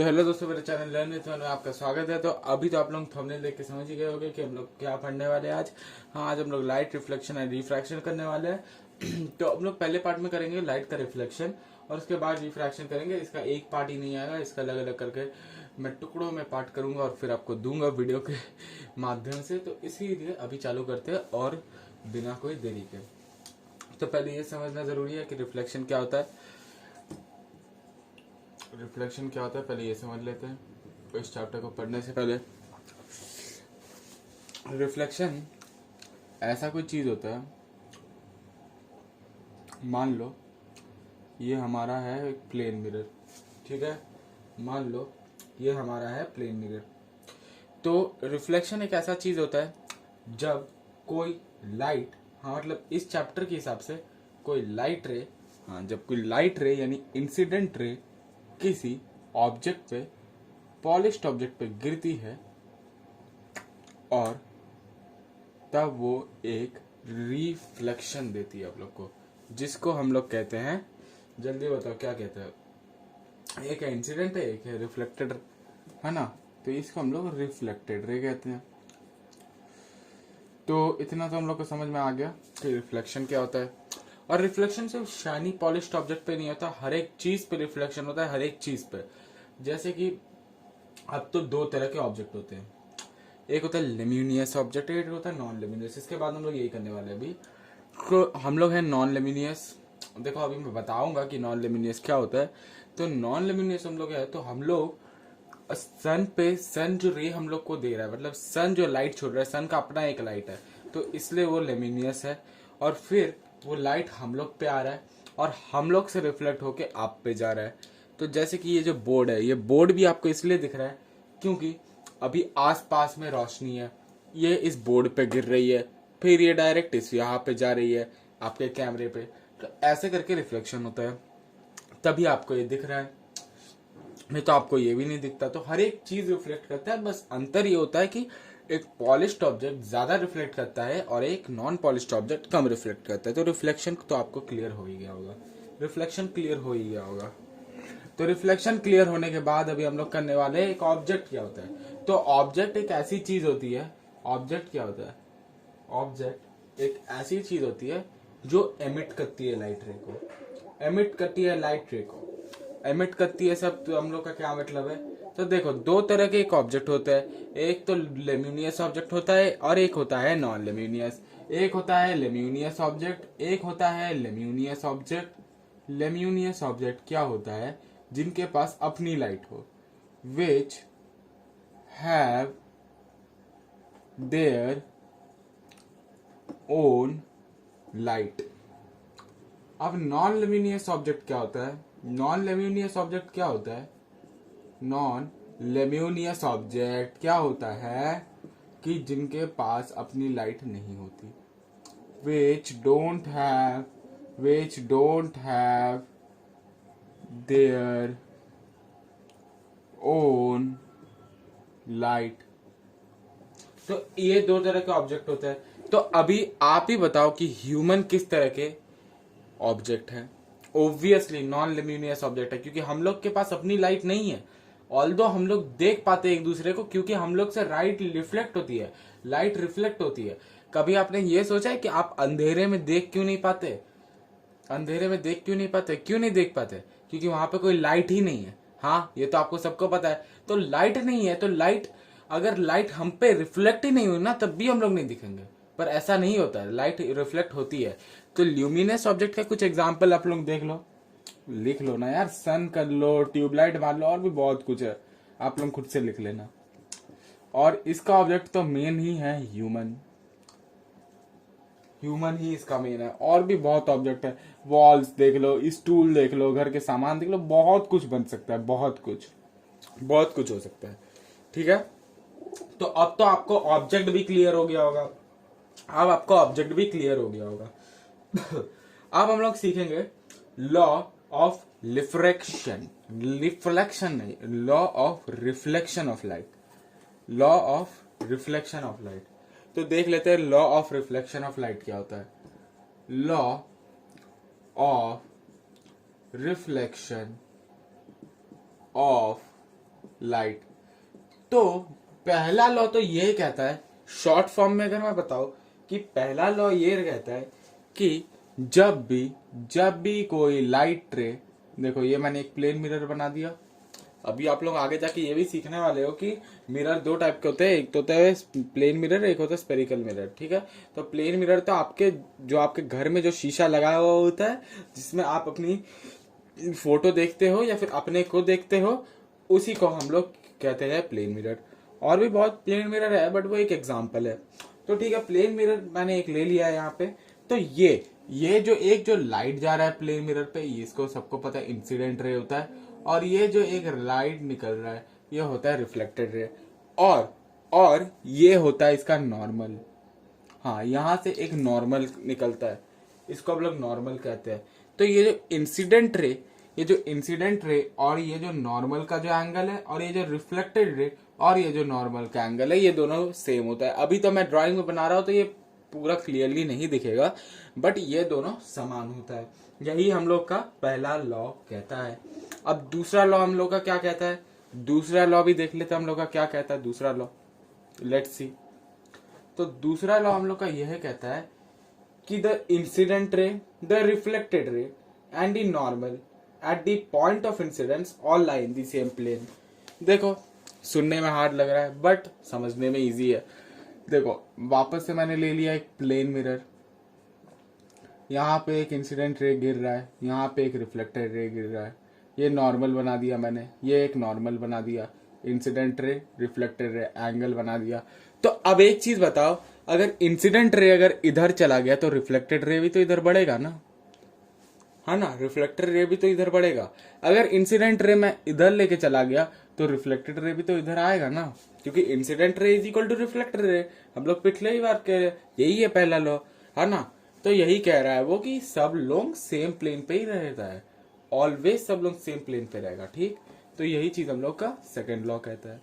तो हेलो दोस्तों, मेरे चैनल लर्न विद में आपका स्वागत है। तो अभी तो आप लोग थंबनेल देख के समझ ही गए होंगे कि हम लोग क्या पढ़ने वाले हैं आज। हाँ, आज हम लोग लाइट रिफ्लेक्शन एंड रिफ्रैक्शन करने वाले हैं। तो हम लोग पहले पार्ट में करेंगे लाइट का रिफ्लेक्शन और उसके बाद रिफ्रैक्शन करेंगे। इसका एक पार्ट ही नहीं आएगा, इसका अलग अलग करके मैं टुकड़ों में पार्ट करूंगा और फिर आपको दूंगा वीडियो के माध्यम से। तो इसीलिए अभी चालू करते हैं और बिना कोई देरी के। तो पहले ये समझना जरूरी है कि रिफ्लेक्शन क्या होता है। रिफ्लेक्शन क्या होता है पहले ये समझ लेते हैं। तो इस चैप्टर को पढ़ने से पहले रिफ्लेक्शन ऐसा कोई चीज होता है, मान लो ये हमारा है एक प्लेन मिरर, ठीक है। मान लो ये हमारा है प्लेन मिरर। तो रिफ्लेक्शन एक ऐसा चीज होता है जब कोई लाइट, हाँ मतलब इस चैप्टर के हिसाब से कोई लाइट रे, हाँ जब कोई लाइट रे यानी इंसिडेंट रे किसी ऑब्जेक्ट पे, पॉलिश्ड ऑब्जेक्ट पे गिरती है और तब वो एक रिफ्लेक्शन देती है आप लोग को, जिसको हम लोग कहते हैं, जल्दी बताओ क्या कहते हैं। एक है इंसिडेंट है, एक है रिफ्लेक्टेड, है ना। तो इसको हम लोग रिफ्लेक्टेड रे कहते हैं। तो इतना तो हम लोग को समझ में आ गया कि रिफ्लेक्शन क्या होता है। और रिफ्लेक्शन सिर्फ शाइनी पॉलिश्ड ऑब्जेक्ट पे नहीं होता, हर एक चीज पे रिफ्लेक्शन होता है, हर एक चीज पे। जैसे कि अब तो दो तरह के ऑब्जेक्ट होते हैं, एक होता है लेम्यूनियस ऑब्जेक्ट, एक होता है नॉन लेम्यूनियस। इसके बाद हम लोग यही करने वाले हैं अभी। तो हम लोग हैं नॉन लेम्यूनियस। देखो अभी मैं बताऊंगा कि नॉन लेम्यूनियस क्या होता है। तो नॉन लेम्यूनियस हम लोग है, तो हम लोग सन पे, सन जो रे हम लोग को दे रहा है, मतलब सन जो लाइट छोड़ रहा है, सन का अपना एक लाइट है, तो इसलिए वो लेम्यूनियस है। और फिर वो लाइट हम लोग पे आ रहा है और हम लोग से रिफ्लेक्ट होके आप पे जा रहा है। तो जैसे कि ये जो बोर्ड है, ये बोर्ड भी आपको इसलिए दिख रहा है क्योंकि अभी आस पास में रोशनी है, ये इस बोर्ड पे गिर रही है, फिर ये डायरेक्ट इस यहाँ पे जा रही है आपके कैमरे पे। तो ऐसे करके रिफ्लेक्शन होता है, तभी आपको ये दिख रहा है, नहीं तो आपको ये भी नहीं दिखता। तो हर एक चीज रिफ्लेक्ट करता है, बस अंतर ये होता है कि एक पॉलिश्ड ऑब्जेक्ट ज्यादा रिफ्लेक्ट करता है और एक नॉन पॉलिश्ड ऑब्जेक्ट कम रिफ्लेक्ट करता है। तो रिफ्लेक्शन तो आपको क्लियर हो ही गया होगा, रिफ्लेक्शन क्लियर हो ही गया होगा। तो रिफ्लेक्शन क्लियर होने के बाद अभी हम लोग करने वाले हैं एक ऑब्जेक्ट क्या होता है। तो ऑब्जेक्ट एक ऐसी चीज होती है, ऑब्जेक्ट क्या होता है, ऑब्जेक्ट एक ऐसी चीज होती है जो एमिट करती है लाइट रे को, एमिट करती है लाइट रे को, एमिट करती है सब। तो हम लोग का क्या मतलब है। तो देखो दो तरह के एक ऑब्जेक्ट होता है, एक तो लेम्यूनियस ऑब्जेक्ट होता है और एक होता है नॉन लेम्यूनियस। एक होता है लेम्यूनियस ऑब्जेक्ट, एक होता है लेम्यूनियस ऑब्जेक्ट। लेम्यूनियस ऑब्जेक्ट क्या होता है, जिनके पास अपनी लाइट हो, which have their own light. अब नॉन लेमिनियस ऑब्जेक्ट क्या होता है, नॉन लेम्यूनियस ऑब्जेक्ट क्या होता है, नॉन लेम्यूनियस ऑब्जेक्ट क्या होता है कि जिनके पास अपनी लाइट नहीं होती, which don't have their own light। तो ये दो तरह के ऑब्जेक्ट होते हैं। तो अभी आप ही बताओ कि ह्यूमन किस तरह के ऑब्जेक्ट है। ओब्वियसली नॉन लेम्यूनियस ऑब्जेक्ट है, क्योंकि हम लोग के पास अपनी लाइट नहीं है। ऑल्दो हम लोग देख पाते हैं एक दूसरे को, क्योंकि हम लोग से लाइट रिफ्लेक्ट होती है, लाइट रिफ्लेक्ट होती है। कभी आपने ये सोचा है कि आप अंधेरे में देख क्यों नहीं पाते, अंधेरे में देख क्यों नहीं पाते, क्यों नहीं देख पाते, क्योंकि वहां पे कोई लाइट ही नहीं है। हाँ ये तो आपको सबको पता है। तो लाइट नहीं है, तो लाइट, अगर लाइट हम पे रिफ्लेक्ट ही नहीं हुई ना, तब भी हम लोग नहीं दिखेंगे। पर ऐसा नहीं होता है, लाइट रिफ्लेक्ट होती है। तो ल्यूमिनस ऑब्जेक्ट का कुछ एग्जांपल आप लोग देख लो, लिख लो ना यार, सन कर लो, ट्यूबलाइट मान लो, और भी बहुत कुछ है, आप लोग खुद से लिख लेना। और इसका ऑब्जेक्ट तो मेन ही है ह्यूमन, ह्यूमन ही इसका मेन है। और भी बहुत ऑब्जेक्ट है, वॉल्स देख लो, स्टूल देख लो, घर के सामान देख लो, बहुत कुछ बन सकता है, बहुत कुछ, बहुत कुछ हो सकता है। ठीक है, तो अब तो आपको ऑब्जेक्ट भी क्लियर हो गया होगा, अब आपको ऑब्जेक्ट भी क्लियर हो गया होगा। अब हम लोग सीखेंगे लॉ ऑफ रिफ्रैक्शन, रिफ्लेक्शन नहीं, law of reflection of light, law of reflection of light. तो देख लेते हैं law of reflection of light क्या होता है। Law of reflection of light. तो पहला लॉ तो ये कहता है, शॉर्ट फॉर्म में अगर मैं बताऊं कि पहला लॉ ये कहता है कि जब भी कोई लाइट रे, देखो ये मैंने एक प्लेन मिरर बना दिया। अभी आप लोग आगे जाके ये भी सीखने वाले हो कि मिरर दो टाइप के होते हैं, एक तो होता है प्लेन मिरर, एक होता है स्पेरिकल मिरर, ठीक है। तो प्लेन मिरर तो आपके घर में जो शीशा लगाया हुआ होता है, जिसमें आप अपनी फोटो देखते हो या फिर अपने को देखते हो, उसी को हम लोग कहते हैं प्लेन मिरर। और भी बहुत प्लेन मिरर है, बट वो एक एग्जाम्पल है। तो ठीक है, प्लेन मिरर मैंने एक ले लिया है यहाँ पे। तो ये जो लाइट जा रहा है प्लेन मिरर पे, इसको सबको पता है इंसिडेंट रे होता है। और ये जो एक लाइट निकल रहा है, ये होता है रिफ्लेक्टेड रे। और ये होता है इसका नॉर्मल। हाँ, यहां से एक नॉर्मल निकलता है, इसको हम लोग नॉर्मल कहते हैं। तो ये जो इंसिडेंट रे और ये जो नॉर्मल का जो एंगल है, और ये जो रिफ्लेक्टेड रे और ये जो नॉर्मल का एंगल है, ये दोनों सेम होता है। अभी तो मैं ड्राइंग में बना रहा हूं तो ये पूरा क्लियरली नहीं दिखेगा, बट ये दोनों समान होता है। यही हम लोग का पहला लॉ कहता है। अब दूसरा लॉ हम लोग का क्या कहता है, दूसरा लॉ भी देख लेते हैं हम लोग का क्या कहता है दूसरा लॉ। Let's see. तो दूसरा लॉ हम लोग का यह कहता है कि the incident ray, the reflected ray and the normal at the point of incidence all lie in the same plane. देखो सुनने में हार्ड लग रहा है बट समझने में इजी है। देखो वापस से मैंने ले लिया एक प्लेन मिरर, यहाँ पे एक इंसिडेंट रे गिर रहा है, यहाँ पे एक रिफ्लेक्टेड रे गिर रहा है, ये नॉर्मल बना दिया मैंने, ये एक नॉर्मल बना दिया, incident ray reflected ray angle बना दिया। तो अब एक चीज बताओ, अगर इंसिडेंट रे अगर इधर चला गया तो रिफ्लेक्टेड रे भी तो इधर बढ़ेगा ना, है ना, रिफ्लेक्टेड रे भी तो इधर बढ़ेगा। अगर इंसिडेंट रे मैं इधर लेके चला गया तो रिफ्लेक्टेड रे भी तो इधर आएगा ना, क्योंकि incident ray is equal to reflected ray. हम लोग पिछले ही बार कह रहे, यही है पहला लॉ, है ना। तो यही कह रहा है वो कि सब लोग सेम प्लेन पे ही रहता है, ऑलवेज सब लोग सेम प्लेन पे रहेगा, ठीक। तो यही चीज हम लोग का सेकेंड लॉ कहता है,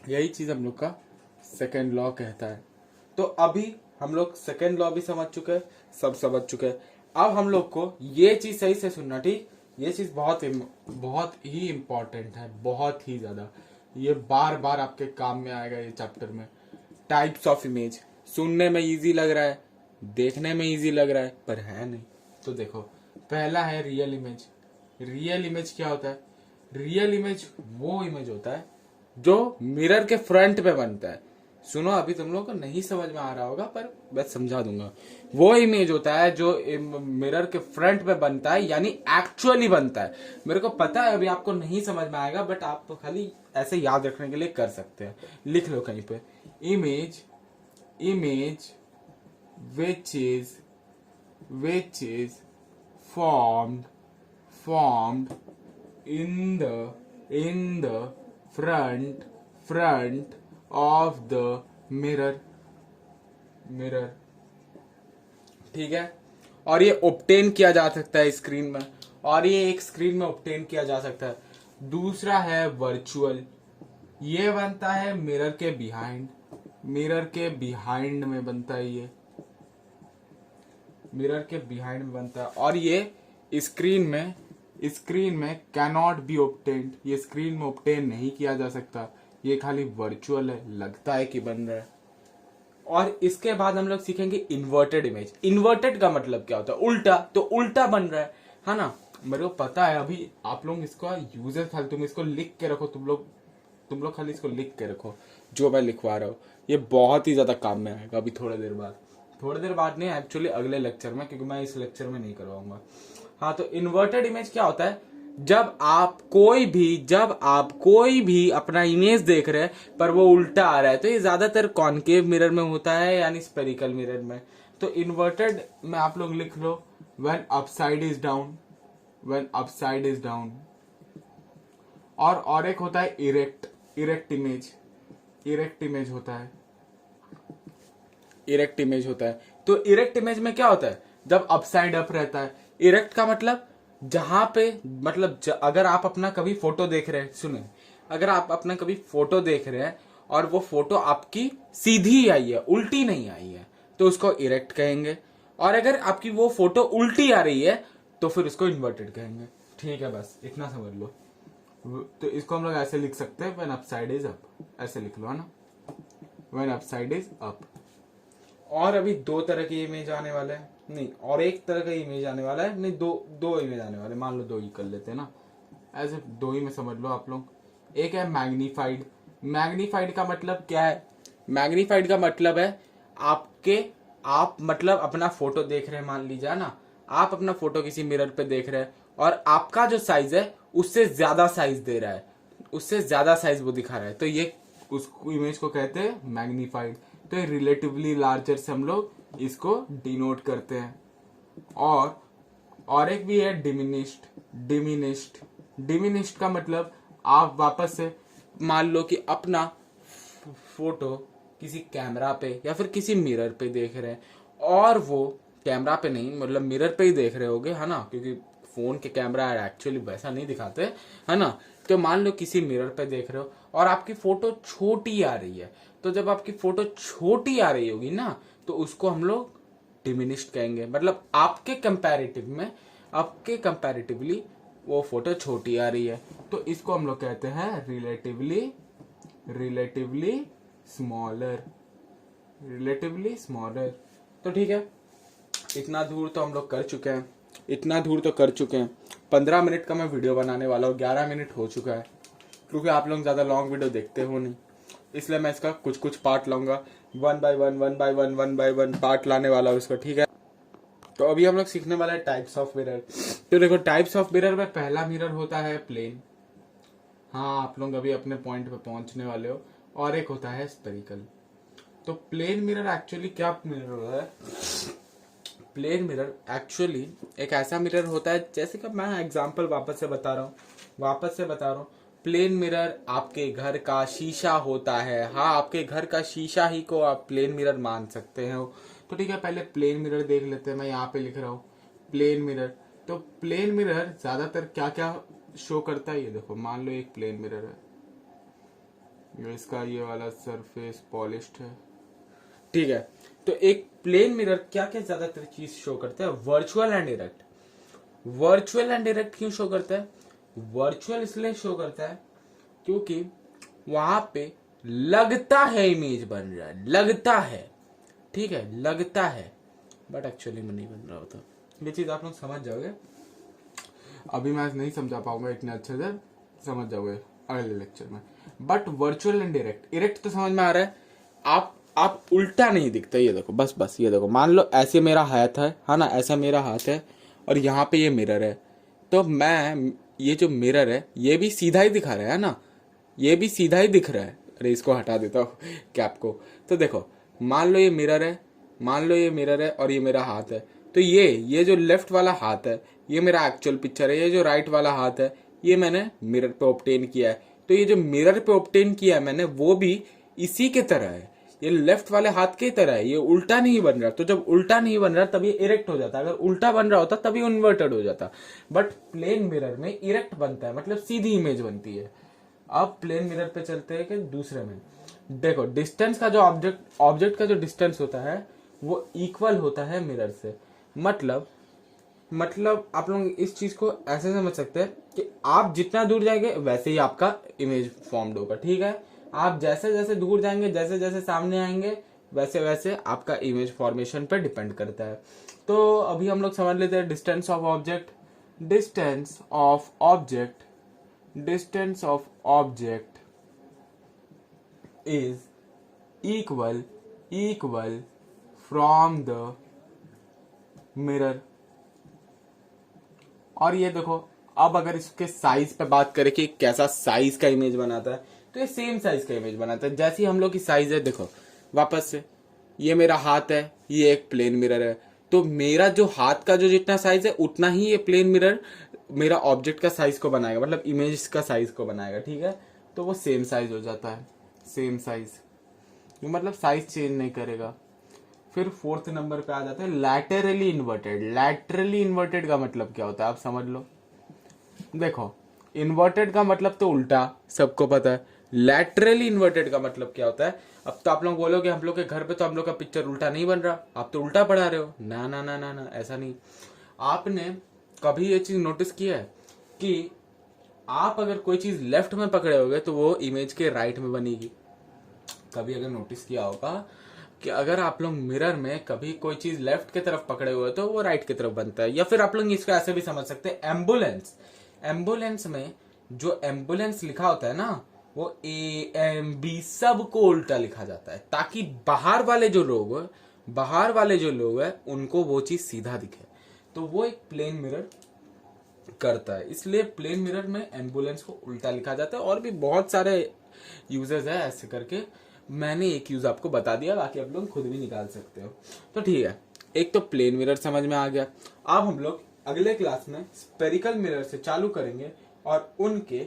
यही चीज हम लोग का सेकेंड लॉ कहता है। तो अभी हम लोग सेकेंड लॉ भी समझ चुके हैं, सब समझ चुके हैं। अब हम लोग को ये चीज सही से सुनना, ठीक। ये चीज बहुत ही इंपॉर्टेंट है, बहुत ही ज्यादा। ये बार बार आपके काम में आएगा ये चैप्टर में। टाइप्स ऑफ इमेज, सुनने में इजी लग रहा है, देखने में इजी लग रहा है, पर है नहीं। तो देखो, पहला है रियल इमेज। रियल इमेज क्या होता है, रियल इमेज वो इमेज होता है जो मिरर के फ्रंट पे बनता है। सुनो, अभी तुम लोग को नहीं समझ में आ रहा होगा पर मैं समझा दूंगा। वो इमेज होता है जो मिरर के फ्रंट पे बनता है, यानी एक्चुअली बनता है। मेरे को पता है अभी आपको नहीं समझ में आएगा, बट आप खाली ऐसे याद रखने के लिए कर सकते हैं। लिख लो कहीं पे, image which is formed in the front of the mirror, ठीक है। और ये ऑब्टेन किया जा सकता है स्क्रीन में, और ये एक स्क्रीन में ऑब्टेन किया जा सकता है। दूसरा है वर्चुअल, ये बनता है मिरर के बिहाइंड में बनता है, ये मिरर के बिहाइंड में बनता है। और ये स्क्रीन में कैनॉट बी ऑब्टेन्ड, ये स्क्रीन में ऑब्टेन नहीं किया जा सकता, ये खाली वर्चुअल है, लगता है कि बन रहा है। और इसके बाद हम लोग सीखेंगे इन्वर्टेड इमेज। इन्वर्टेड का मतलब क्या होता है, उल्टा। तो उल्टा बन रहा है ना। मेरे को पता है अभी आप लोग इसको यूजर खाली तुम इसको लिख के रखो, तुम लोग खाली इसको लिख के रखो जो मैं लिखवा रहा हूँ। ये बहुत ही ज्यादा काम में आएगा अभी थोड़ी देर बाद नहीं, एक्चुअली अगले लेक्चर में, क्योंकि मैं इस लेक्चर में नहीं करवाऊंगा। हाँ, तो इन्वर्टेड इमेज क्या होता है, जब आप कोई भी अपना इमेज देख रहे हैं पर वो उल्टा आ रहा है। तो ये ज्यादातर कॉनकेव मिरर में होता है, यानी स्पेरिकल मिरर में। तो इन्वर्टेड में आप लोग लिख लो व्हेन अपसाइड इज डाउन। और एक होता है इरेक्ट इमेज होता है। तो इरेक्ट इमेज में क्या होता है, जब अपसाइड अप रहता है। इरेक्ट का मतलब जहां पे, अगर आप अपना कभी फोटो देख रहे हैं, सुने, अगर आप अपना कभी फोटो देख रहे हैं और वो फोटो आपकी सीधी आई है, उल्टी नहीं आई है, तो उसको इरेक्ट कहेंगे। और अगर आपकी वो फोटो उल्टी आ रही है तो फिर उसको इन्वर्टेड कहेंगे। ठीक है, बस इतना समझ लो। तो इसको हम लोग ऐसे लिख सकते हैं, व्हेन अपसाइड इज अप, ऐसे लिख लो है ना, व्हेन अपसाइड इज अप। और अभी दो तरह की इमेज आने वाला है, नहीं और एक तरह का इमेज आने वाला है, नहीं दो इमेज आने वाले, मान लो दो ही कर लेते हैं ना, ऐसे दो ही में समझ लो आप लोग। एक है मैग्नीफाइड। मैग्नीफाइड का मतलब क्या है? मैग्नीफाइड का मतलब है आप मतलब अपना फोटो देख रहे हैं, मान लीजिए ना, आप अपना फोटो किसी मिरर पे देख रहे हैं और आपका जो साइज है उससे ज्यादा साइज दे रहा है, उससे ज्यादा साइज वो दिखा रहा है, तो ये उस इमेज को कहते हैं मैग्नीफाइड। तो ये रिलेटिवली लार्जर से हम लोग इसको डिनोट करते हैं। और एक भी है डिमिनिश्ड। डिमिनिश्ड का मतलब आप वापस से मान लो कि अपना फोटो किसी कैमरा पे या फिर किसी मिरर पे देख रहे हैं, और वो कैमरा पे नहीं मतलब मिरर पे ही देख रहे होगे है ना, क्योंकि फोन के कैमरा एक्चुअली वैसा नहीं दिखाते है ना। तो मान लो किसी मिरर पे देख रहे हो और आपकी फोटो छोटी आ रही है, तो जब आपकी फोटो छोटी आ रही होगी ना तो उसको हम लोग डिमिनिश्ड कहेंगे, मतलब आपके कंपैरेटिवली वो फोटो छोटी आ रही है, तो इसको हम लोग कहते हैं रिलेटिवली स्मॉलर। तो ठीक है, इतना दूर तो हम लोग कर चुके हैं। 15 मिनट का मैं वीडियो बनाने वाला हूँ, 11 मिनट हो चुका है, क्योंकि आप लोग ज्यादा लॉन्ग वीडियो देखते हो नहीं, इसलिए मैं इसका कुछ पार्ट लाऊंगा, वन बाय वन पार्ट लाने वाला हूँ इसका, ठीक है। तो अभी हम लोग सीखने वाला है टाइप्स ऑफ मिरर। तो देखो टाइप्स ऑफ मिरर में पहला मिरर होता है प्लेन, हाँ आप लोग अभी अपने पॉइंट पे पहुंचने वाले हो, और एक होता है स्फेरिकल। तो प्लेन मिरर एक्चुअली क्या मिरर होता है? प्लेन मिरर एक्चुअली एक ऐसा मिरर होता है, जैसे कि मैं एग्जांपल वापस से बता रहा हूँ। प्लेन मिरर आपके घर का शीशा होता है, हाँ आपके घर का शीशा ही को आप प्लेन मिरर मान सकते हो। तो ठीक है, पहले प्लेन मिरर देख लेते हैं, मैं यहाँ पे लिख रहा हूँ प्लेन मिरर। तो प्लेन मिरर ज्यादातर क्या क्या शो करता है, ये देखो, मान लो एक प्लेन मिरर है, इसका ये वाला सरफेस पॉलिश्ड है, ठीक है। तो एक प्लेन मिरर क्या क्या ज्यादातर चीज शो करता है? वर्चुअल एंड डायरेक्ट क्यों शो करता है? वर्चुअल इसलिए शो करता है क्योंकि वहां पे लगता है इमेज बन रहा है, लगता है, ठीक है, लगता है, बट एक्चुअली में नहीं बन रहा होता। ये चीज आप लोग समझ जाओगे, अभी मैं नहीं समझा पाऊंगा इतने अच्छे से, समझ जाओगे अगले लेक्चर में। बट वर्चुअल एंड डायरेक्ट तो समझ में आ रहा है। आप उल्टा नहीं दिखता, ये देखो, बस ये देखो, मान लो ऐसे मेरा हाथ है ना, ऐसा मेरा हाथ है और यहाँ पे ये मिरर है, तो मैं ये जो मिरर है ये भी सीधा ही दिखा रहा है ना, ये भी सीधा ही दिख रहा है। अरे इसको हटा देता हूँ कैप को। तो देखो मान लो ये मिरर है और ये मेरा हाथ है, तो ये जो लेफ्ट वाला हाथ है ये मेरा एक्चुअल पिक्चर है, ये जो राइट वाला हाथ है ये मैंने मिरर पे ऑब्टेन किया है। तो ये जो मिरर पे ऑब्टेन किया है मैंने, वो भी इसी के तरह है, ये लेफ्ट वाले हाथ की तरह है, ये उल्टा नहीं बन रहा। तो जब उल्टा नहीं बन रहा तब ये इरेक्ट हो जाता, अगर उल्टा बन रहा होता तभी इन्वर्टेड हो जाता। बट प्लेन मिरर में इरेक्ट बनता है, मतलब सीधी इमेज बनती है। अब प्लेन मिरर पे चलते हैं कि दूसरे में देखो, डिस्टेंस का जो ऑब्जेक्ट का जो डिस्टेंस होता है वो इक्वल होता है मिरर से। मतलब आप लोग इस चीज को ऐसे समझ सकते हैं कि आप जितना दूर जाएंगे वैसे ही आपका इमेज फॉर्म्ड होगा, ठीक है। आप जैसे जैसे दूर जाएंगे, जैसे जैसे सामने आएंगे, वैसे वैसे आपका इमेज फॉर्मेशन पे डिपेंड करता है। तो अभी हम लोग समझ लेते हैं distance of object is equal from the mirror. और ये देखो, अब अगर इसके साइज पे बात करें कि कैसा साइज का इमेज बनाता है, तो ये सेम साइज का इमेज बनाता है जैसी हम लोग की साइज है। देखो वापस से, ये मेरा हाथ है, ये एक प्लेन मिरर है, तो मेरा जो हाथ का जो जितना साइज है उतना ही ये प्लेन मिरर मेरा ऑब्जेक्ट का साइज को बनाएगा, मतलब इमेज का साइज को बनाएगा, ठीक है। तो वो सेम साइज हो जाता है, सेम साइज, मतलब साइज चेंज नहीं करेगा। फिर फोर्थ नंबर पे आ जाते हैं लैटरली इन्वर्टेड का मतलब क्या होता है आप समझ लो। देखो इन्वर्टेड का मतलब तो उल्टा, सबको पता है। लैटरली इन्वर्टेड का मतलब क्या होता है? अब तो आप लोग बोलोगे हम लोग के घर पे तो हम लोग का पिक्चर उल्टा नहीं बन रहा, आप तो उल्टा पढ़ा रहे हो। ना ना ना ना ना, ऐसा नहीं। आपने कभी ये चीज नोटिस किया है कि आप अगर कोई चीज लेफ्ट में पकड़े होगे तो वो इमेज के राइट में बनेगी। कभी अगर नोटिस किया होगा कि अगर आप लोग मिरर में कभी कोई चीज लेफ्ट की तरफ पकड़े हुए तो वो राइट की तरफ बनता है। या फिर आप लोग इसको ऐसे भी समझ सकते हैं, एम्बुलेंस, एम्बुलेंस में जो एम्बुलेंस लिखा होता है ना, वो AMB सबको उल्टा लिखा जाता है, ताकि बाहर वाले जो लोग हैं उनको वो चीज सीधा दिखे। तो वो एक प्लेन मिरर करता है, इसलिए प्लेन मिरर में एम्बुलेंस को उल्टा लिखा जाता है। और भी बहुत सारे यूजेस है ऐसे करके, मैंने एक यूज आपको बता दिया, बाकी आप लोग खुद भी निकाल सकते हो। तो ठीक है, एक तो प्लेन मिरर समझ में आ गया। अब हम लोग अगले क्लास में स्पेरिकल मिरर से चालू करेंगे और उनके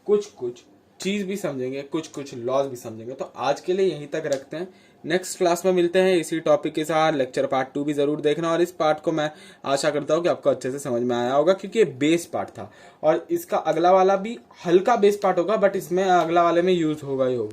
कुछ चीज भी समझेंगे, कुछ लॉज भी समझेंगे। तो आज के लिए यहीं तक रखते हैं, नेक्स्ट क्लास में मिलते हैं इसी टॉपिक के साथ। लेक्चर पार्ट 2 भी जरूर देखना, और इस पार्ट को मैं आशा करता हूँ कि आपको अच्छे से समझ में आया होगा, क्योंकि ये बेस पार्ट था और इसका अगला वाला भी हल्का बेस पार्ट होगा, बट इसमें अगला वाले में यूज होगा ही होगा।